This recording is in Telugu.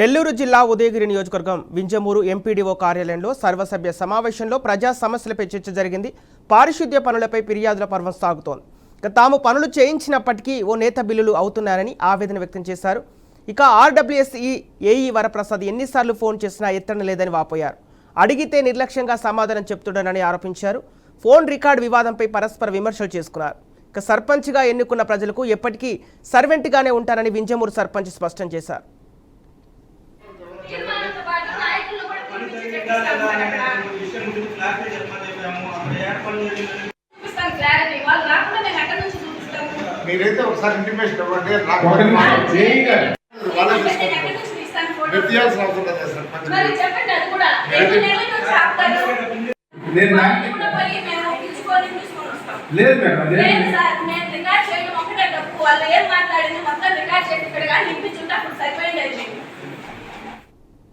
నెల్లూరు జిల్లా ఉదయగిరి నియోజకవర్గం వింజమూరు ఎంపీడీఓ కార్యాలయంలో సర్వసభ్య సమావేశంలో ప్రజా సమస్యలపై చర్చ జరిగింది. పారిశుద్ధ్య పనులపై ఫిర్యాదుల పర్వం సాగుతోంది. తాము పనులు చేయించినప్పటికీ ఓ నేత బిల్లులు అవుతున్నారని ఆవేదన వ్యక్తం చేశారు. ఇక ఆర్డబ్ల్యూఎస్ఈ ఏఈ వరప్రసాద్ ఎన్నిసార్లు ఫోన్ చేసినా ఎత్తడం లేదని వాపోయారు. అడిగితే నిర్లక్ష్యంగా సమాధానం చెప్తున్నారని ఆరోపించారు. ఫోన్ రికార్డు వివాదంపై పరస్పర విమర్శలు చేసుకున్నారు. ఇక సర్పంచ్గా ఎన్నుకున్న ప్రజలకు ఎప్పటికీ సర్వెంట్గానే ఉంటారని వింజమూరు సర్పంచ్ స్పష్టం చేశారు. మీరైతే ఒకసారి ఇంటిమేషన్ ఇవ్వండి. లేదు మేడం, వాళ్ళు ఏం మాట్లాడింది మొత్తం రికార్డ్ చేసి ఇక్కడ కానీ ఇంపించుంటే అప్పుడు సరిపోయింది.